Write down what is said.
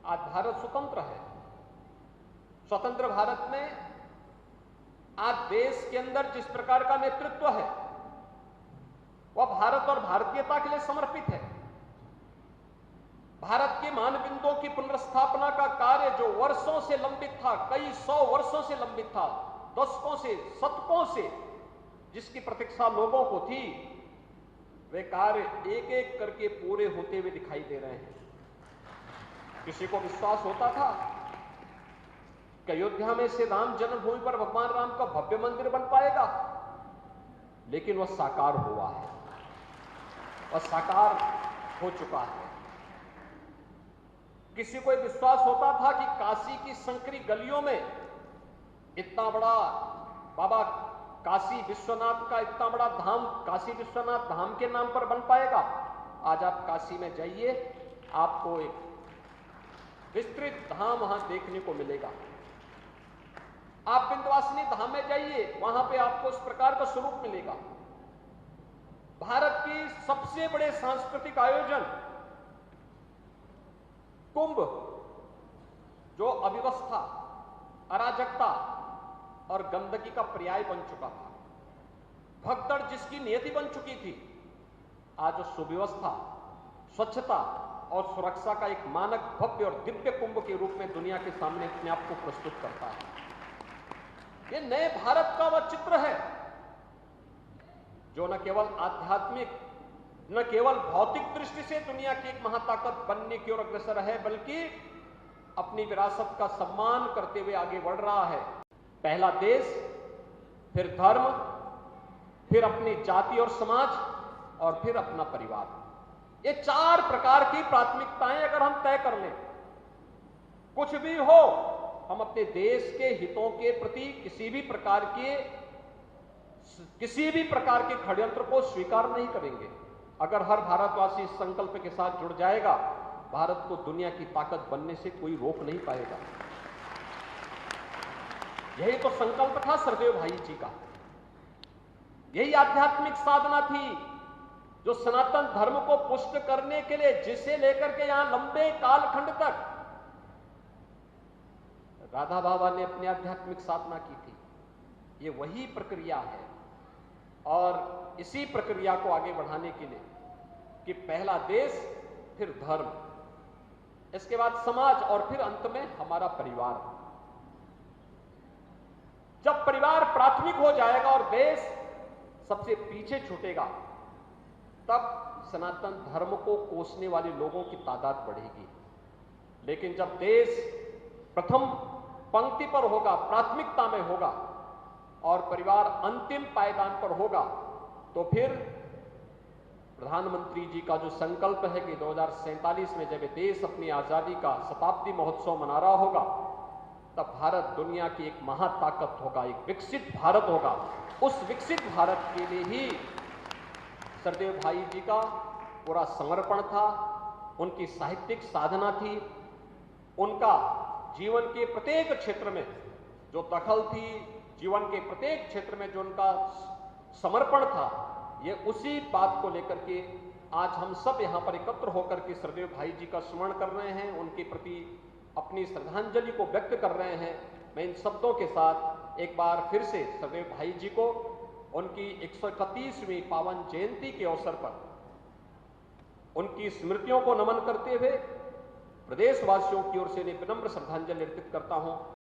आज भारत स्वतंत्र है। स्वतंत्र भारत में आज देश के अंदर जिस प्रकार का नेतृत्व है वह भारत और भारतीयता के लिए समर्पित है। भारत के मानबिंदुओं की पुनर्स्थापना का कार्य जो वर्षों से लंबित था, कई 100 वर्षों से लंबित था, दशकों से, शतकों से जिसकी प्रतीक्षा लोगों को थी, वे कार्य एक एक करके पूरे होते हुए दिखाई दे रहे हैं। किसी को विश्वास होता था कि अयोध्या में से राम जन्मभूमि पर भगवान राम का भव्य मंदिर बन पाएगा, लेकिन वह साकार हुआ है, वह साकार हो चुका है। किसी को विश्वास होता था कि काशी की संकरी गलियों में इतना बड़ा बाबा काशी विश्वनाथ का इतना बड़ा धाम, काशी विश्वनाथ धाम के नाम पर बन पाएगा। आज आप काशी में जाइए, आपको एक विस्तृत धाम वहां देखने को मिलेगा। आप विंध्यवासिनी धाम में जाइए, वहां पे आपको इस प्रकार का स्वरूप मिलेगा। भारत की सबसे बड़े सांस्कृतिक आयोजन कुंभ, जो अव्यवस्था, अराजकता और गंदगी का पर्याय बन चुका था, भगदड़ जिसकी नियति बन चुकी थी, आज सुव्यवस्था, स्वच्छता और सुरक्षा का एक मानक भव्य और दिव्य कुंभ के रूप में दुनिया के सामने अपने आप को प्रस्तुत करता है। ये नए भारत का वह चित्र है जो न केवल आध्यात्मिक, न केवल भौतिक दृष्टि से दुनिया की एक महाताकत बनने की ओर अग्रसर है, बल्कि अपनी विरासत का सम्मान करते हुए आगे बढ़ रहा है। पहला देश, फिर धर्म, फिर अपनी जाति और समाज, और फिर अपना परिवार। ये 4 प्रकार की प्राथमिकताएं अगर हम तय कर लें, कुछ भी हो, हम अपने देश के हितों के प्रति किसी भी प्रकार के षड्यंत्र को स्वीकार नहीं करेंगे। अगर हर भारतवासी इस संकल्प के साथ जुड़ जाएगा, भारत को दुनिया की ताकत बनने से कोई रोक नहीं पाएगा। यही तो संकल्प था सरदेव भाई जी का, यही आध्यात्मिक साधना थी जो सनातन धर्म को पुष्ट करने के लिए, जिसे लेकर के यहां लंबे कालखंड तक राधा बाबा ने अपनी आध्यात्मिक साधना की थी। ये वही प्रक्रिया है, और इसी प्रक्रिया को आगे बढ़ाने के लिए कि पहला देश, फिर धर्म, इसके बाद समाज, और फिर अंत में हमारा परिवार। जब परिवार प्राथमिक हो जाएगा और देश सबसे पीछे छूटेगा, तब सनातन धर्म को कोसने वाले लोगों की तादाद बढ़ेगी। लेकिन जब देश प्रथम पंक्ति पर होगा, प्राथमिकता में होगा, और परिवार अंतिम पायदान पर होगा, तो फिर प्रधानमंत्री जी का जो संकल्प है कि 2047 में जब देश अपनी आजादी का शताब्दी महोत्सव मना रहा होगा, तब भारत दुनिया की एक महाताकत होगा, एक विकसित भारत होगा। उस विकसित भारत के लिए ही सरदेव भाई जी का पूरा समर्पण था, उनकी साहित्यिक साधना थी, उनका जीवन के प्रत्येक क्षेत्र में जो दखल थी, जीवन के प्रत्येक क्षेत्र में जो उनका समर्पण था, ये उसी बात को लेकर के आज हम सब यहां पर एकत्र होकर के सरदेव भाई जी का स्मरण कर रहे हैं, उनके प्रति अपनी श्रद्धांजलि को व्यक्त कर रहे हैं। मैं इन शब्दों के साथ एक बार फिर से सरदेव भाई जी को उनकी 131वीं पावन जयंती के अवसर पर उनकी स्मृतियों को नमन करते हुए प्रदेशवासियों की ओर से विनम्र श्रद्धांजलि अर्पित करता हूं।